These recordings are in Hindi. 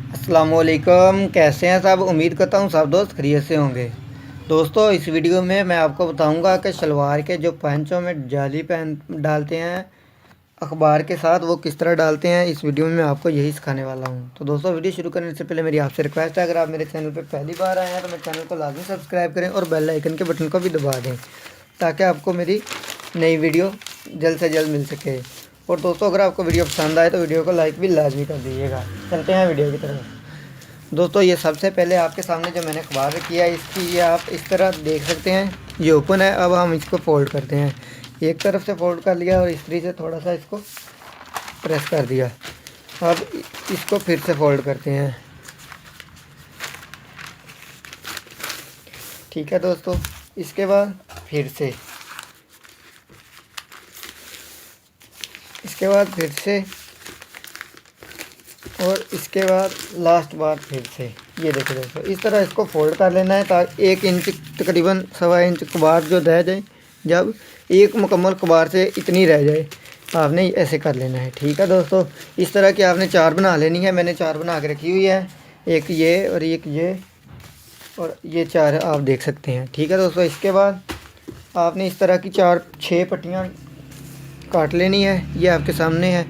अस्सलामुअलैकुम, कैसे हैं सब। उम्मीद करता हूँ सब दोस्त खैरियत से होंगे। दोस्तों इस वीडियो में मैं आपको बताऊंगा कि शलवार के जो पैंचों में जाली पहन डालते हैं अखबार के साथ, वो किस तरह डालते हैं। इस वीडियो में मैं आपको यही सिखाने वाला हूँ। तो दोस्तों वीडियो शुरू करने से पहले मेरी आपसे रिक्वेस्ट है, अगर आप मेरे चैनल पर पहली बार आए हैं तो मेरे चैनल को लाजमी सब्सक्राइब करें और बेल आइकन के बटन को भी दबा दें, ताकि आपको मेरी नई वीडियो जल्द से जल्द मिल सके। और दोस्तों अगर आपको वीडियो पसंद आए तो वीडियो को लाइक भी लाजमी कर दीजिएगा। चलते हैं वीडियो की तरफ। दोस्तों ये सबसे पहले आपके सामने जो मैंने अखबार रखी है, इसकी ये आप इस तरह देख सकते हैं, ये ओपन है। अब हम इसको फ़ोल्ड करते हैं। एक तरफ से फ़ोल्ड कर लिया और इस्त्री से थोड़ा सा इसको प्रेस कर दिया। अब इसको फिर से फ़ोल्ड करते हैं। ठीक है दोस्तों, इसके बाद फिर से, इसके बाद फिर से, और इसके बाद लास्ट बार फिर से। ये देखो दोस्तों, इस तरह इसको फोल्ड कर लेना है ताकि 1 इंच तकरीबन 1.25 इंच कबार जो रह जाए, जब एक मुकम्मल कबार से इतनी रह जाए आपने ऐसे कर लेना है। ठीक है दोस्तों, इस तरह की आपने 4 बना लेनी है। मैंने 4 बना के रखी हुई है, एक ये और एक ये और ये 4 आप देख सकते हैं। ठीक है दोस्तों, इसके बाद आपने इस तरह की 4-6 पट्टियाँ काट लेनी है। ये आपके सामने है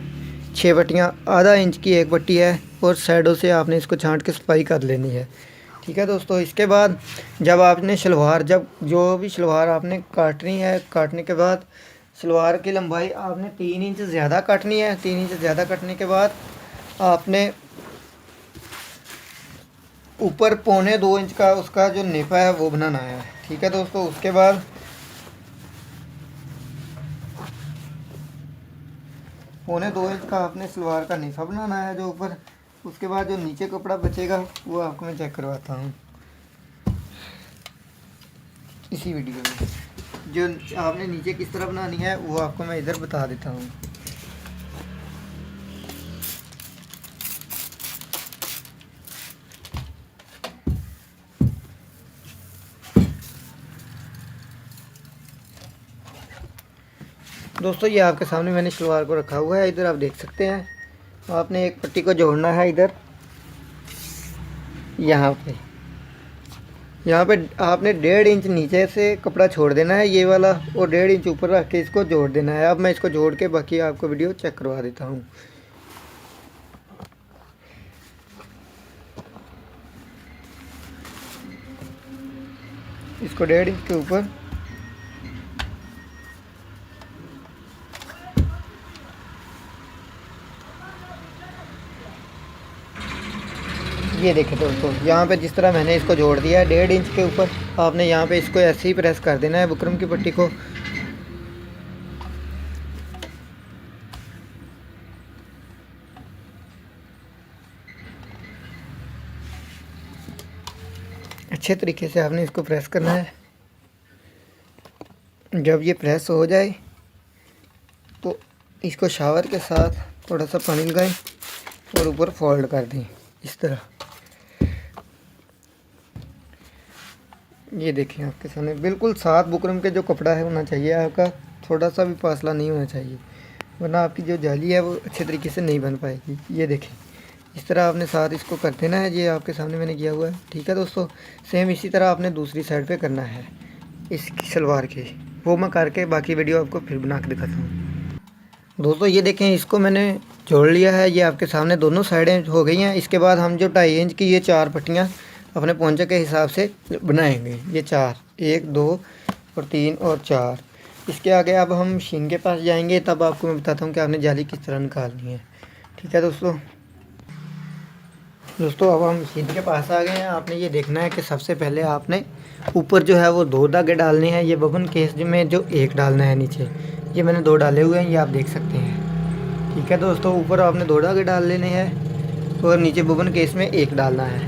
6 पट्टियाँ, आधा इंच की एक पट्टी है और साइडों से आपने इसको छांट के सफाई कर लेनी है। ठीक है दोस्तों, इसके बाद जब आपने शलवार, जब जो भी शलवार आपने काटनी है, काटने के बाद शलवार की लंबाई आपने 3 इंच ज़्यादा काटनी है। 3 इंच ज़्यादा काटने के बाद आपने ऊपर 1.25 इंच का उसका जो नेफा है वो बनाना है। ठीक है दोस्तों, उसके बाद 1.25 इंच का आपने सलवार का नेफा बनाना है जो ऊपर। उसके बाद जो नीचे कपड़ा बचेगा वो आपको मैं चेक करवाता हूँ इसी वीडियो में। जो आपने नीचे किस तरह बनानी है वो आपको मैं इधर बता देता हूँ। दोस्तों ये आपके सामने मैंने शलवार को रखा हुआ है, इधर आप देख सकते हैं। आपने एक पट्टी को जोड़ना है इधर, यहाँ पे आपने 1.5 इंच नीचे से कपड़ा छोड़ देना है ये वाला, और 1.5 इंच ऊपर रख के इसको जोड़ देना है। अब मैं इसको जोड़ के बाकी आपको वीडियो चेक करवा देता हूँ। इसको 1.5 इंच के ऊपर ये देखें दोस्तों, यहाँ पे जिस तरह मैंने इसको जोड़ दिया है 1.5 इंच के ऊपर, आपने यहाँ पे इसको ऐसे ही प्रेस कर देना है बुकरम की पट्टी को। अच्छे तरीके से आपने इसको प्रेस करना है। जब ये प्रेस हो जाए तो इसको शावर के साथ थोड़ा सा पानी लगाएं और ऊपर फोल्ड कर दें इस तरह। ये देखिए आपके सामने बिल्कुल साथ बुकरम के जो कपड़ा है होना चाहिए आपका, थोड़ा सा भी फासला नहीं होना चाहिए, वरना आपकी जो जाली है वो अच्छे तरीके से नहीं बन पाएगी। ये देखें, इस तरह आपने साथ इसको कर देना है। ये आपके सामने मैंने किया हुआ है। ठीक है दोस्तों, सेम इसी तरह आपने दूसरी साइड पे करना है इस शलवार के, वो मैं करके बाकी वीडियो आपको फिर बना के दिखाता हूँ। दोस्तों ये देखें, इसको मैंने जोड़ लिया है, ये आपके सामने दोनों साइडें हो गई हैं। इसके बाद हम जो 2.5 इंच की ये 4 पट्टियाँ अपने पोंचे के हिसाब से बनाएंगे। ये 4, 1, 2 और 3 और 4। इसके आगे अब हम मशीन के पास जाएंगे, तब आपको मैं बताता हूँ कि आपने जाली किस तरह निकालनी है। ठीक है दोस्तों, अब हम मशीन के पास आ गए हैं। आपने ये देखना है कि सबसे पहले आपने ऊपर जो है वो 2 धागे डालने हैं। ये बबन केस में जो 1 डालना है नीचे, ये मैंने 2 डाले हुए हैं, ये आप देख सकते हैं। ठीक है दोस्तों, ऊपर आपने 2 धागे डाल लेने हैं और नीचे बबन केस में 1 डालना है।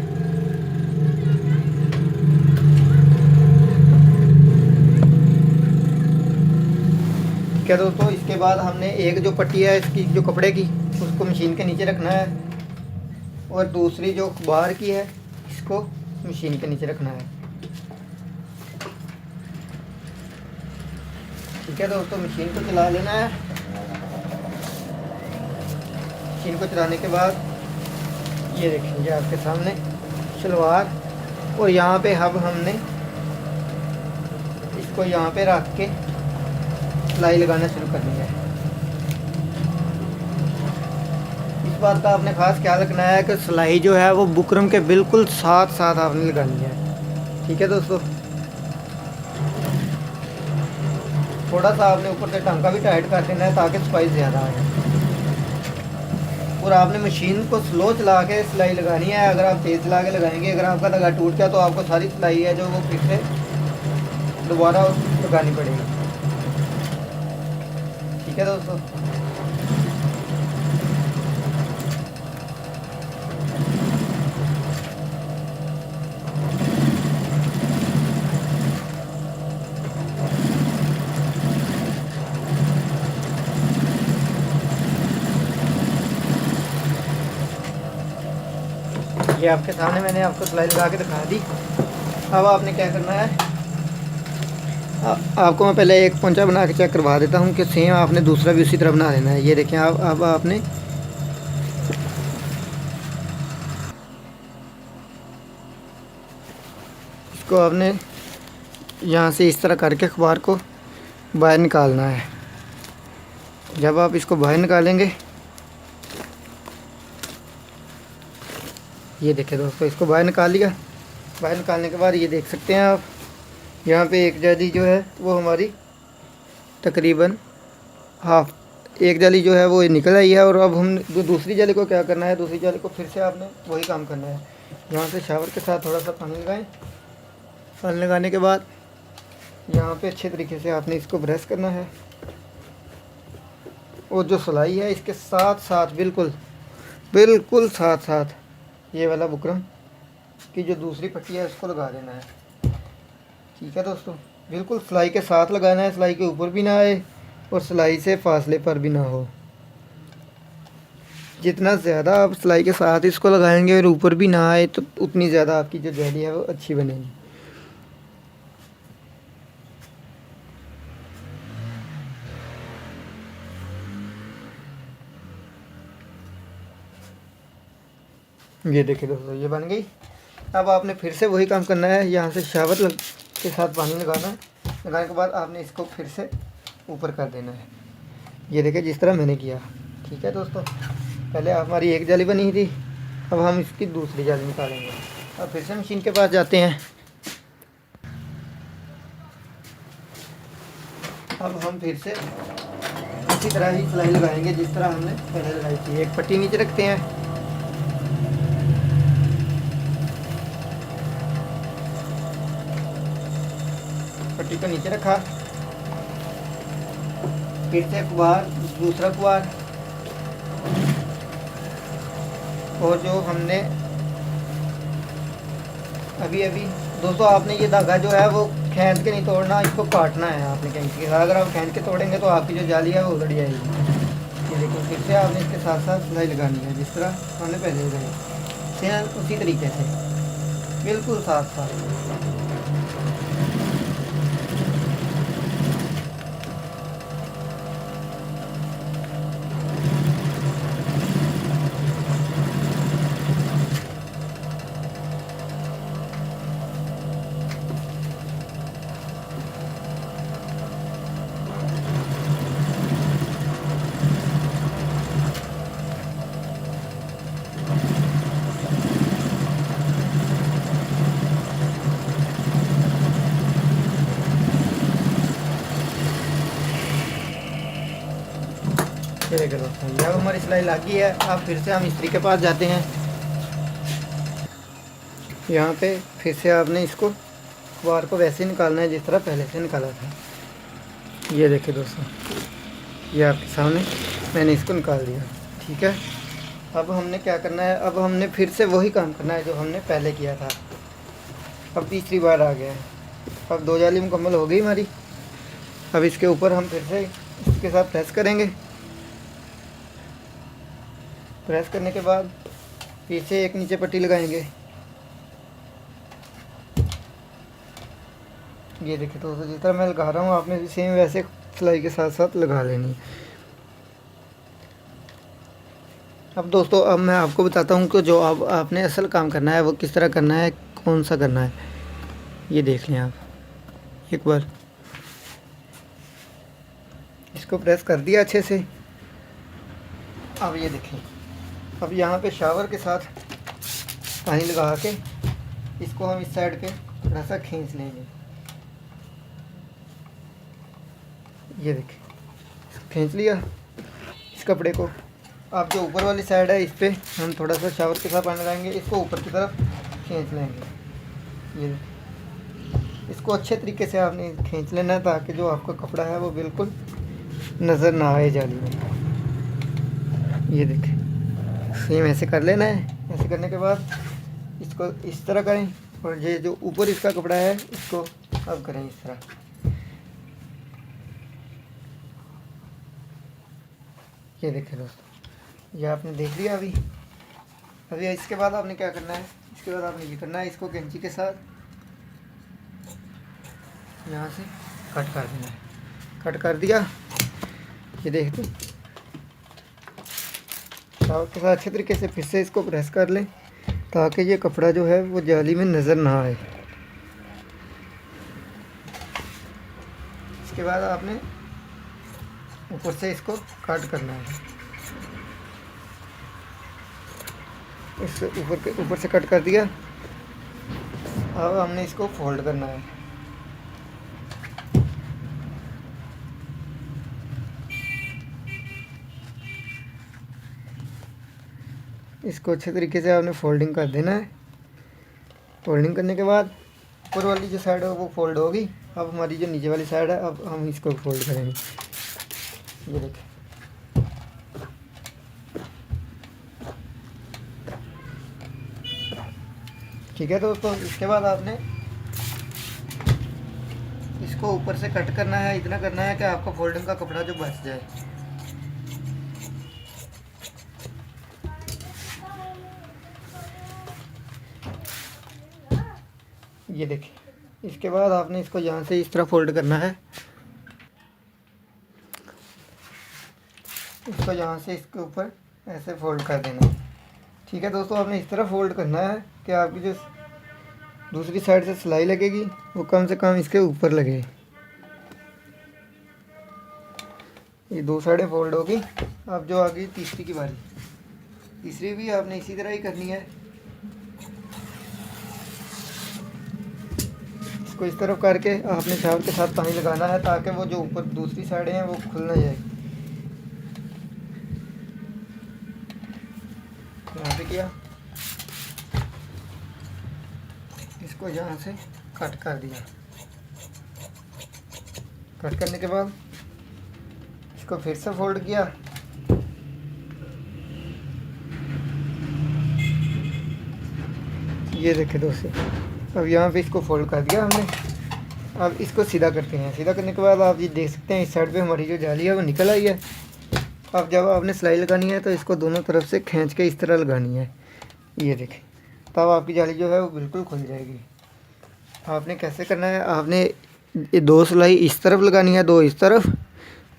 ठीक है दोस्तों, इसके बाद हमने एक जो पट्टी है इसकी जो कपड़े की, उसको मशीन के नीचे रखना है और दूसरी जो बाहर की है इसको मशीन के नीचे रखना है। ठीक है दोस्तों, मशीन को चला लेना है। मशीन को चलाने के बाद ये देखिए, ये आपके सामने शलवार, और यहाँ पे अब हमने इसको यहाँ पे रख के सिलाई लगाना शुरू कर दिया है। इस बात का आपने ख़ास ख्याल रखना है कि सिलाई जो है वो बुकरम के बिल्कुल साथ साथ आपने लगानी है। ठीक है दोस्तों, थोड़ा सा आपने ऊपर से टांका भी टाइट कर देना है ताकि सफाई ज़्यादा आए, और आपने मशीन को स्लो चला के सिलाई लगानी है। अगर आप तेज़ चला के लगाएंगे, अगर आपका धागा टूट गया तो आपको सारी सिलाई है जो वो फिर से दोबारा लगानी पड़ेगी। ठीक है दोस्तों, ये आपके सामने मैंने आपको सिलाई लगा के दिखा दी। अब आपने क्या करना है, आपको मैं पहले एक पोंचा बना के चेक करवा देता हूँ कि सेम आपने दूसरा भी उसी तरह बना देना है। ये देखें, अब आपने इसको आपने यहाँ से इस तरह करके अखबार को बाहर निकालना है। जब आप इसको बाहर निकालेंगे, ये देखें दोस्तों, इसको बाहर निकाल लिया। बाहर निकालने के बाद ये देख सकते हैं आप, यहाँ पे एक जाली जो है वो हमारी तकरीबन एक जाली जो है वो निकल आई है। और अब हम दूसरी जाली को क्या करना है, दूसरी जाली को फिर से आपने वही काम करना है। यहाँ से शावर के साथ थोड़ा सा पानी लगाएं। पानी लगाने के बाद यहाँ पे अच्छे तरीके से आपने इसको ब्रश करना है, और जो सिलाई है इसके साथ साथ बिल्कुल साथ साथ ये वाला बुकरम की जो दूसरी पट्टी है उसको लगा देना है। ठीक है दोस्तों, बिल्कुल सिलाई के साथ लगाना है, सिलाई के ऊपर भी ना आए और सिलाई से फासले पर भी ना हो। जितना ज़्यादा आप सिलाई के साथ इसको लगाएंगे और ऊपर भी ना आए तो उतनी ज़्यादा आपकी जो जाली है वो अच्छी बनेगी। ये देखिए दोस्तों, ये बन गई। अब आपने फिर से वही काम करना है, यहाँ से शावर के साथ पानी लगाना है। लगाने के बाद आपने इसको फिर से ऊपर कर देना है। ये देखिए, जिस तरह मैंने किया। ठीक है दोस्तों, पहले हमारी एक जाली बनी थी, अब हम इसकी दूसरी जाली निकालेंगे। अब फिर से मशीन के पास जाते हैं। अब हम फिर से इसी तरह ही सिलाई लगाएंगे जिस तरह हमने पहले लगाई थी। एक पट्टी नीचे रखते हैं, पट्टी को नीचे रखा, फिर से कुबार, दूसरा कुबार, और जो हमने अभी दोस्तों, आपने ये धागा जो है वो खींच के नहीं तोड़ना, इसको काटना है आपने कैंची के साथ। अगर आप खींच के तोड़ेंगे तो आपकी जो जाली है वो उधड़ जाएगी। ये देखो, फिर से आपने इसके साथ साथ सिलाई लगानी है जिस तरह हमने पहले लगाई, सेम उसी तरीके से बिल्कुल साथ साथ। ये देखो दोस्तों, जब हमारी सिलाई लगी है, अब फिर से हम इस्त्री के पास जाते हैं। यहाँ पे फिर से आपने इसको अखबार को वैसे निकालना है जिस तरह पहले से निकाला था। ये देखिए दोस्तों, ये आपके सामने मैंने इसको निकाल दिया। ठीक है, अब हमने क्या करना है, अब हमने फिर से वही काम करना है जो हमने पहले किया था। अब तीसरी बार आ गया है। अब दो जाली मुकम्मल हो गई हमारी। अब इसके ऊपर हम फिर से इसके साथ प्रेस करेंगे। प्रेस करने के बाद फिर से एक नीचे पट्टी लगाएंगे। ये देखिए दोस्तों, जिस तरह मैं लगा रहा हूँ आपने भी सेम वैसे सिलाई के साथ साथ लगा लेनी। अब दोस्तों अब मैं आपको बताता हूँ कि जो अब आपने असल काम करना है वो किस तरह करना है, कौन सा करना है। ये देख लें आप एक बार, इसको प्रेस कर दिया अच्छे से। अब ये देखें, अब यहाँ पे शावर के साथ पानी लगा के इसको हम इस साइड पे थोड़ा सा खींच लेंगे। ये देखें, खींच लिया इस कपड़े को। अब जो ऊपर वाली साइड है इस पर हम थोड़ा सा शावर के साथ पानी लगाएंगे, इसको ऊपर की तरफ खींच लेंगे। ये इसको अच्छे तरीके से आपने खींच लेना है ताकि जो आपका कपड़ा है वो बिल्कुल नज़र ना आए जाली में। ये देखें, सेम ऐसे कर लेना है। ऐसे करने के बाद इसको इस तरह करें और ये जो ऊपर इसका कपड़ा है इसको अब करें इस तरह। ये देखें दोस्तों, ये आपने देख लिया। अभी इसके बाद आपने क्या करना है, इसके बाद आपने ये करना है, इसको कैंची के साथ यहाँ से कट कर देना है। कट कर दिया, ये देख दो शावर के साथ अच्छे तरीके से फिर से इसको प्रेस कर लें ताकि ये कपड़ा जो है वो जाली में नज़र ना आए। इसके बाद आपने ऊपर से इसको कट करना है। इससे ऊपर से कट कर दिया। अब हमने इसको फोल्ड करना है। इसको अच्छे तरीके से आपने फोल्डिंग कर देना है। फोल्डिंग करने के बाद ऊपर वाली जो साइड है वो फोल्ड होगी। अब हमारी जो नीचे वाली साइड है अब हम इसको फोल्ड करेंगे। ये देखें, ठीक है दोस्तों। इसके बाद आपने इसको ऊपर से कट करना है। इतना करना है कि आपका फोल्डिंग का कपड़ा जो बच जाए। ये देखिए, इसके बाद आपने इसको यहाँ से इस तरह फोल्ड करना है। इसको यहाँ से इसके ऊपर ऐसे फोल्ड कर देना है। ठीक है दोस्तों, आपने इस तरह फोल्ड करना है कि आपकी जो दूसरी साइड से सिलाई लगेगी वो कम से कम इसके ऊपर लगे। ये दो साइडें फोल्ड होगी। अब जो आ गई तीसरी की बारी, तीसरी भी आपने इसी तरह ही करनी है। इसको इस तरफ करके आपने शावर के साथ पानी लगाना है ताकि वो जो ऊपर दूसरी साइडें हैं वो खुल ना जाए। यहाँ पे किया, इसको यहाँ से कट कर दिया। कट करने के बाद इसको फिर से फोल्ड किया। ये देखे दोस्तों, अब यहाँ पे इसको फोल्ड कर दिया हमने। अब इसको सीधा करते हैं। सीधा करने के बाद आप ये देख सकते हैं इस साइड पे हमारी जो जाली है वो निकल आई है। अब जब आपने सिलाई लगानी है तो इसको दोनों तरफ से खींच के इस तरह लगानी है। ये देखें, तब आपकी जाली जो है वो बिल्कुल खुल जाएगी। आपने कैसे करना है, आपने ये दो सिलाई इस तरफ लगानी है, दो इस तरफ,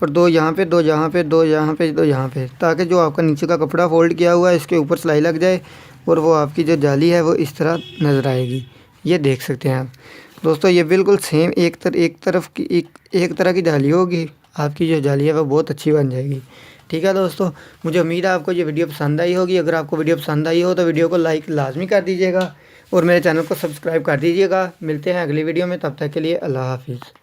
और दो यहाँ पे, दो यहाँ पे, दो यहाँ पे, दो यहाँ पे, ताकि जो आपका नीचे का कपड़ा फोल्ड किया हुआ है इसके ऊपर सिलाई लग जाए और वो आपकी जो जाली है वो इस तरह नज़र आएगी। ये देख सकते हैं आप दोस्तों, ये बिल्कुल सेम एक तरफ की एक तरह की जाली होगी। आपकी जो जाली है वो बहुत अच्छी बन जाएगी। ठीक है दोस्तों, मुझे उम्मीद है आपको ये वीडियो पसंद आई होगी। अगर आपको वीडियो पसंद आई हो तो वीडियो को लाइक लाजमी कर दीजिएगा और मेरे चैनल को सब्सक्राइब कर दीजिएगा। मिलते हैं अगली वीडियो में, तब तक के लिए अल्लाह हाफिज़।